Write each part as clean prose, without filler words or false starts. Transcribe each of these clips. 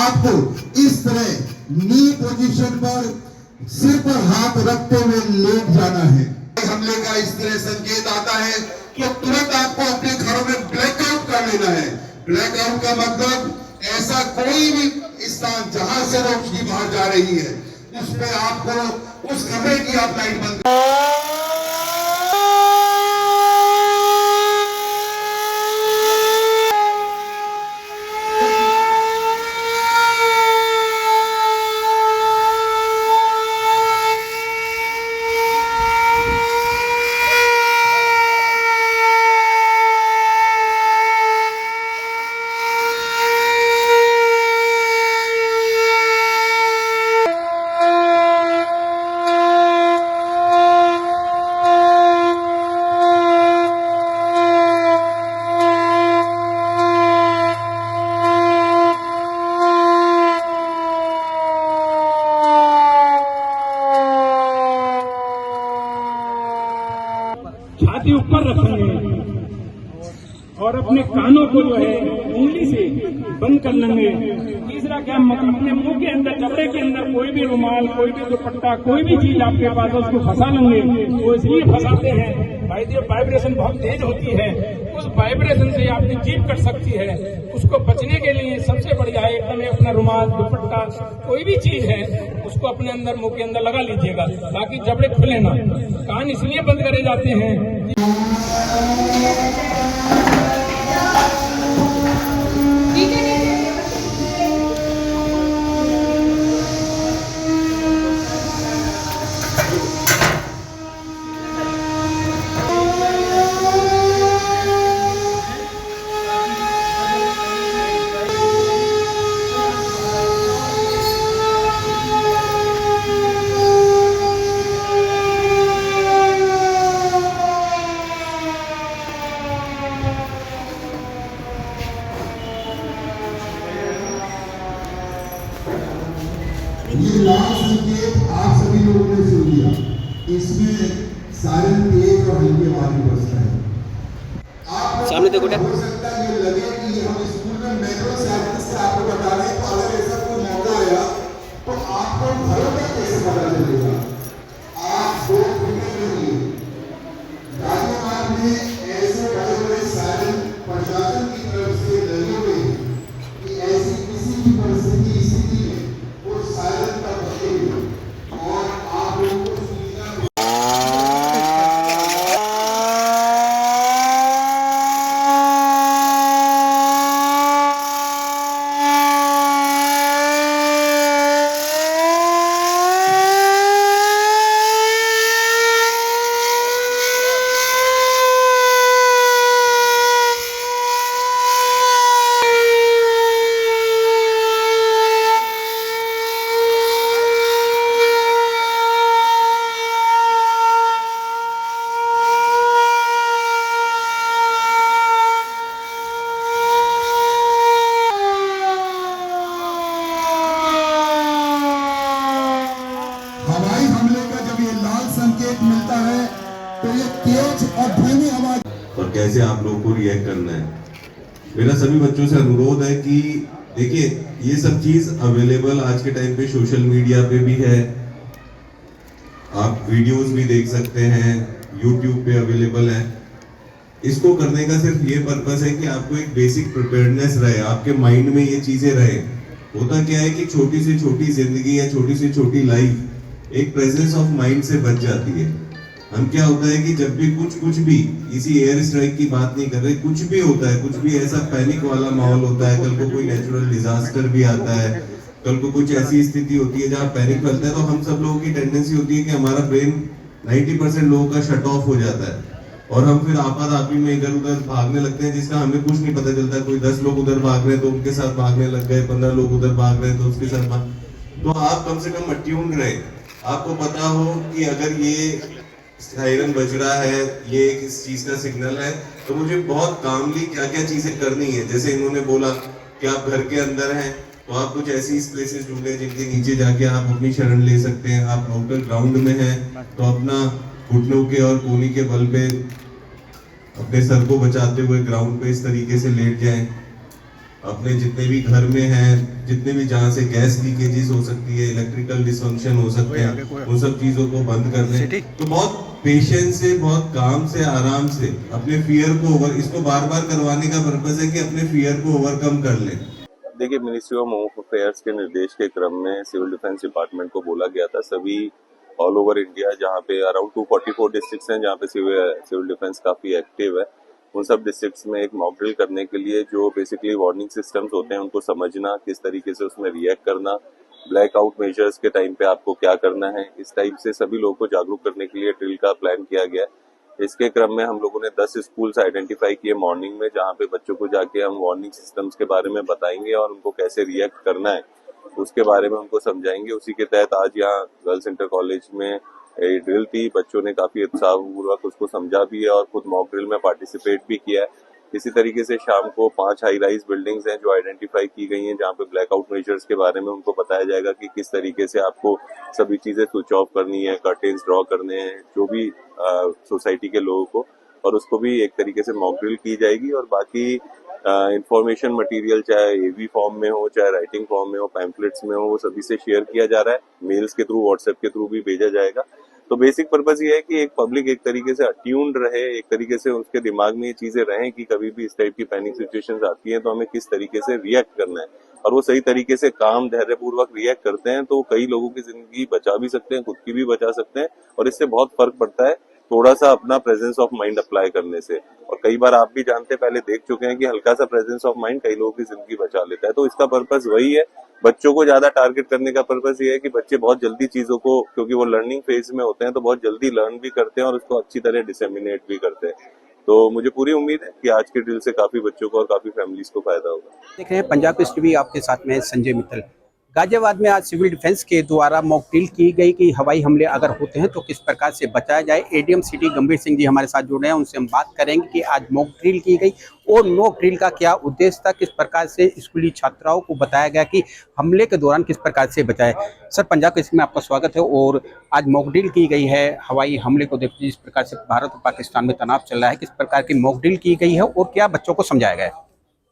आपको इस तरह नी पोजीशन पर सिर पर हाथ रखते हुए लेट जाना है। हमले का इस तरह संकेत आता है तो तुरंत आपको अपने घरों में ब्लैकआउट कर लेना है। ब्लैकआउट का मतलब ऐसा कोई भी स्थान जहां से रोशनी बाहर जा रही है उसमें आपको उस कमरे की आप लाइट बंद छाती ऊपर रखेंगे और अपने कानों को जो है उंगली से बंद कर लेंगे। तीसरा क्या, अपने मुंह के अंदर, कपड़े के अंदर कोई भी रुमाल, कोई भी दुपट्टा, कोई भी चीज आपके पास है उसको फंसा लेंगे। वो इसलिए फंसाते हैं भाई, ये वाइब्रेशन बहुत तेज होती है, उस वाइब्रेशन से आपकी जीभ कट सकती है। उसको बचने के लिए सबसे बढ़िया है एकदम अपना रुमाल, दुपट्टा, कोई भी चीज है उसको अपने अंदर, मुंह के अंदर लगा लीजिएगा ताकि जबड़े खुले ना। कान इसलिए बंद करे जाते हैं ये लाल संकेत आप सभी लोगों ने सुन लिया। इसमें सायरन तेज और हल्के आवाज में बजता है। आप सामने देखो, हो सकता है ये लगे कि हम स्कूल में मैनुअल साइंस से आपको बता रहे हैं, तो अगर ऐसा कोई मौका आया तो आपको घरों में कैसे पता चलेगा। आप दो घंटे के लिए गाजियाबाद में ऐसे बड़े बड़े सायरन प्रशासन की तरफ से लगे हुए हैं कि ऐसी किसी भी परिस्थिति स्थिति में वो सायरन का बजेगा और आप लोगों को सूचना हवाई हमले का जब ये लाल संकेत मिलता है तो ये तेज और धीमी आवाज और कैसे आप लोगों को रिएक्ट करना है। मेरा सभी बच्चों से अनुरोध है कि देखिए ये सब चीज अवेलेबल आज के टाइम पे सोशल मीडिया पे भी है, आप वीडियोस भी देख सकते हैं, यूट्यूब पे अवेलेबल है। इसको करने का सिर्फ ये पर्पस है कि आपको एक बेसिक प्रिपेयर्डनेस रहे, आपके माइंड में ये चीजें रहे। होता क्या है कि छोटी से छोटी जिंदगी या छोटी से छोटी लाइफ एक प्रेजेंस ऑफ माइंड से बच जाती है। हम क्या होता है कि जब भी कुछ भी इसी एयर स्ट्राइक की बात नहीं कर रहे, कुछ भी होता है, कुछ भी ऐसा पैनिक वाला माहौल होता है, कल को कोई नेचुरल डिजास्टर भी आता है, कल को कुछ ऐसी स्थिति होती है जहाँ पैनिक फैलता है, तो हम सब लोगों की टेंडेंसी होती है कि हमारा ब्रेन 90% लोगों का शट ऑफ हो जाता है और हम फिर आपाधापी में इधर उधर भागने लगते हैं जिसका हमें कुछ नहीं पता चलता। कोई 10 लोग उधर भाग रहे हैं तो उनके साथ भागने लग गए, 15 लोग उधर भाग रहे हैं तो उसके साथ भाग। तो आप कम से कम अट्यून रहे, आपको पता हो कि अगर ये सायरन बज रहा है, ये किस चीज का सिग्नल है, तो मुझे बहुत कामली क्या क्या चीजें करनी है। जैसे इन्होंने बोला कि आप घर के अंदर हैं तो आप कुछ ऐसी प्लेसेस ढूंढे जिनके नीचे जाके आप अपनी शरण ले सकते हैं। आप आउटर ग्राउंड में हैं तो अपना घुटनों के और कोहनी के बल पे अपने सर को बचाते हुए ग्राउंड पे इस तरीके से लेट जाएं। अपने जितने भी घर में हैं जितने भी जहाँ से गैस लीकेजेस हो सकती है, इलेक्ट्रिकल डिसफंक्शन हो सकते हैं, उन सब चीजों को बंद कर दें। तो बहुत पेशेंस से, बहुत काम से, आराम से अपने फियर को इसको बार बार करवाने का पर्पस है कि अपने फियर को ओवरकम कर लें। देखिए, मिनिस्ट्री ऑफ होम अफेयर्स के निर्देश के क्रम में सिविल डिफेंस डिपार्टमेंट को बोला गया था सभी ऑल ओवर इंडिया जहाँ पे अराउंड 244 डिस्ट्रिक्ट्स हैं जहाँ पे सिविल डिफेंस काफी एक्टिव है, उन सब डिस्ट्रिक्ट्स में एक मॉक ड्रिल करने के लिए जो बेसिकली वार्निंग सिस्टम्स होते हैं उनको समझना, किस तरीके से उसमें रिएक्ट करना, ब्लैकआउट मेजर्स के टाइम पे आपको क्या करना है, इस टाइप से सभी लोगों को जागरूक करने के लिए ड्रिल का प्लान किया गया। इसके क्रम में हम लोगों ने 10 स्कूल्स आइडेंटिफाई किए मॉर्निंग में, जहाँ पे बच्चों को जाके हम वार्निंग सिस्टम्स के बारे में बताएंगे और उनको कैसे रिएक्ट करना है उसके बारे में उनको समझाएंगे। उसी के तहत आज यहाँ गर्ल्स इंटर कॉलेज में ड्रिल थी, बच्चों ने काफी उत्साहपूर्वक उसको समझा भी है और खुद मॉक ड्रिल में पार्टिसिपेट भी किया है। इसी तरीके से शाम को 5 हाई राइज बिल्डिंग्स हैं जो आइडेंटिफाई की गई हैं जहाँ पे ब्लैकआउट मेजर्स के बारे में उनको बताया जाएगा कि किस तरीके से आपको सभी चीजें स्विच ऑफ करनी है, कर्टेन्स ड्रॉ करने हैं जो भी सोसाइटी के लोगों को, और उसको भी एक तरीके से मॉक ड्रिल की जाएगी। और बाकी इंफॉर्मेशन मटेरियल चाहे एवी फॉर्म में हो, चाहे राइटिंग फॉर्म में हो, पैम्फलेट्स में हो, वो सभी से शेयर किया जा रहा है, मेल्स के थ्रू, व्हाट्सएप के थ्रू भी भेजा जाएगा। तो बेसिक पर्पस ये है कि एक पब्लिक एक तरीके से अट्यून्ड रहे, एक तरीके से उसके दिमाग में ये चीजें रहें कि कभी भी इस टाइप की पैनिक सिचुएशंस आती हैं तो हमें किस तरीके से रिएक्ट करना है, और वो सही तरीके से काम धैर्यपूर्वक रिएक्ट करते हैं तो कई लोगों की जिंदगी बचा भी सकते हैं, खुद की भी बचा सकते हैं, और इससे बहुत फर्क पड़ता है थोड़ा सा अपना प्रेजेंस ऑफ माइंड अप्लाई करने से। और कई बार आप भी जानते पहले देख चुके हैं कि हल्का सा प्रेजेंस ऑफ माइंड कई लोगों की जिंदगी बचा लेता है। तो इसका पर्पस वही है, बच्चों को ज्यादा टारगेट करने का पर्पस ये है कि बच्चे बहुत जल्दी चीजों को, क्योंकि वो लर्निंग फेज में होते हैं तो बहुत जल्दी लर्न भी करते हैं और उसको अच्छी तरह डिसेमिनेट भी करते हैं। तो मुझे पूरी उम्मीद है कि आज के ड्रिल से काफी बच्चों को और काफी फैमिलीज को फायदा होगा। देख रहे हैं पंजाब केसरी टीवी, आपके साथ में संजय मित्तल। गाजियाबाद में आज सिविल डिफेंस के द्वारा मॉक ड्रिल की गई कि हवाई हमले अगर होते हैं तो किस प्रकार से बचाया जाए। एडीएम सिटी गंभीर सिंह जी हमारे साथ जुड़े हैं, उनसे हम बात करेंगे कि आज मॉक ड्रिल की गई और मॉक ड्रिल का क्या उद्देश्य था, किस प्रकार से स्कूली छात्राओं को बताया गया कि हमले के दौरान किस प्रकार से बचाए। सर, पंजाब केसरी में आपका स्वागत है। और आज मॉक ड्रिल की गई है हवाई हमले को देखते जिस प्रकार से भारत और पाकिस्तान में तनाव चल रहा है, किस प्रकार की मॉक ड्रिल की गई है और क्या बच्चों को समझाया गया है।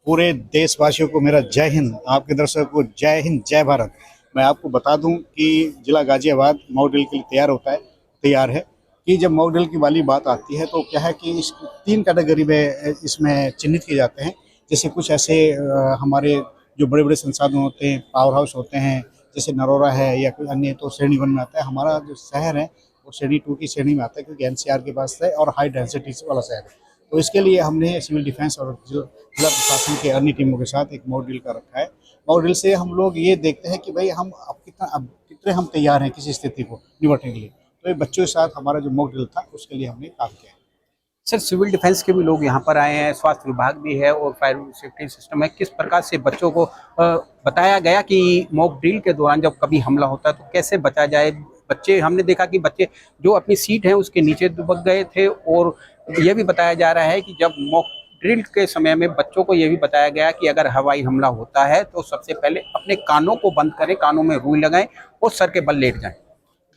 पूरे देशवासियों को मेरा जय हिंद, आपके दर्शकों को जय हिंद, जय भारत। मैं आपको बता दूं कि जिला गाजियाबाद मॉक ड्रिल के लिए तैयार है कि जब मॉक ड्रिल की वाली बात आती है तो क्या है कि इस 3 कैटेगरी में इसमें चिन्हित किए जाते हैं। जैसे कुछ ऐसे हमारे जो बड़े बड़े संसाधन होते हैं, पावर हाउस होते हैं, जैसे नरोरा है या कोई अन्य, तो श्रेणी 1 में आता है। हमारा जो शहर है वो श्रेणी 2 की श्रेणी में आता है क्योंकि एनसीआर के पास है और हाई डेंसिटी वाला शहर है। तो इसके लिए हमने सिविल डिफेंस और जिला प्रशासन के अन्य टीमों के साथ एक मॉक ड्रिल का रखा है। मॉक ड्रिल से हम लोग ये देखते हैं कि भाई हम अब कितने हम तैयार हैं किसी स्थिति को निपटने के लिए। तो ये बच्चों के साथ हमारा जो मॉक ड्रिल था उसके लिए हमने काम किया है। सर, सिविल डिफेंस के भी लोग यहाँ पर आए हैं, स्वास्थ्य विभाग भी है और फायर सेफ्टी सिस्टम है। किस प्रकार से बच्चों को बताया गया कि मॉक ड्रिल के दौरान जब कभी हमला होता है तो कैसे बचा जाए। बच्चे, हमने देखा कि बच्चे जो अपनी सीट है उसके नीचे दुबक गए थे, और यह भी बताया जा रहा है कि जब मॉक ड्रिल के समय में बच्चों को यह भी बताया गया कि अगर हवाई हमला होता है तो सबसे पहले अपने कानों को बंद करें, कानों में रुई लगाएं और सर के बल लेट जाएं।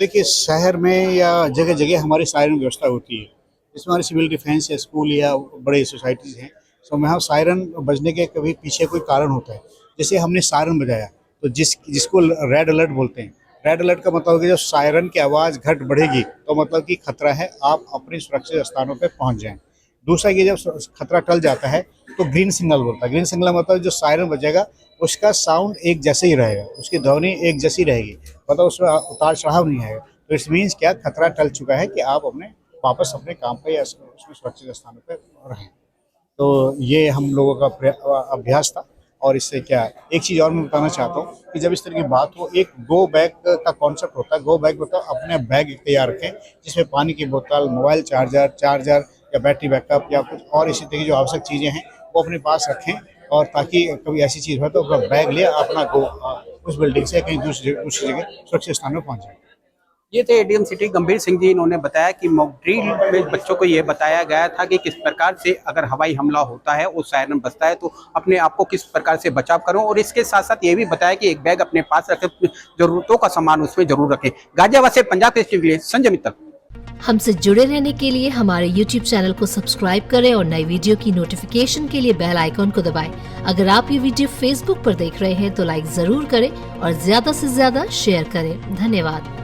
देखिए, शहर में या जगह जगह हमारी सायरन व्यवस्था होती है, जिसमें हमारे सिविल डिफेंस या स्कूल या बड़े सोसाइटीज़ हैं, तो वहाँ सायरन बजने के कभी पीछे कोई कारण होता है। जैसे हमने सायरन बजाया तो जिसको रेड अलर्ट बोलते हैं, रेड अलर्ट का मतलब है जब सायरन की आवाज़ घट बढ़ेगी तो मतलब कि खतरा है, आप अपने सुरक्षित स्थानों पर पहुँच जाएँ। दूसरा ये, जब खतरा टल जाता है तो ग्रीन सिग्नल बोलता है। ग्रीन सिग्नल मतलब जो सायरन बजेगा उसका साउंड एक जैसे ही रहेगा, उसकी ध्वनि एक जैसी रहेगी, मतलब उसमें उतार चढ़ाव नहीं आएगा। तो इट मीन्स क्या, खतरा टल चुका है कि आप वापस अपने काम पे या उसमें सुरक्षित स्थानों पर रहें। तो ये हम लोगों का अभ्यास था। और इससे क्या, एक चीज़ और मैं बताना चाहता हूँ कि जब इस तरह की बात हो, एक गो बैग का कॉन्सेप्ट होता है। गो बैग मतलब अपने बैग तैयार रखें जिसमें पानी की बोतल, मोबाइल चार्जर या बैटरी बैकअप या कुछ और इसी तरह की जो आवश्यक चीज़ें हैं वो अपने पास रखें, और ताकि कभी ऐसी चीज़ हो तो अपना बैग ले अपना उस बिल्डिंग से कहीं दूसरी जगह सुरक्षित स्थान में पहुँच जाए। ये थे एडीएम सिटी गंभीर सिंह जी। इन्होंने बताया कि मॉक ड्रिल में बच्चों को ये बताया गया था कि किस प्रकार से अगर हवाई हमला होता है और सायरन बजता है तो अपने आप को किस प्रकार से बचाव करो, और इसके साथ साथ ये भी बताया कि एक बैग अपने पास रखें, जरूरतों का सामान उसमें जरूर रखें। गाजियाबाद से पंजाब केसरी के लिए संजय मित्तल। हमसे जुड़े रहने के लिए हमारे YouTube चैनल को सब्सक्राइब करें और नई वीडियो की नोटिफिकेशन के लिए बेल आइकॉन को दबाएं। अगर आप ये वीडियो Facebook पर देख रहे हैं तो लाइक जरूर करें और ज्यादा से ज्यादा शेयर करें। धन्यवाद।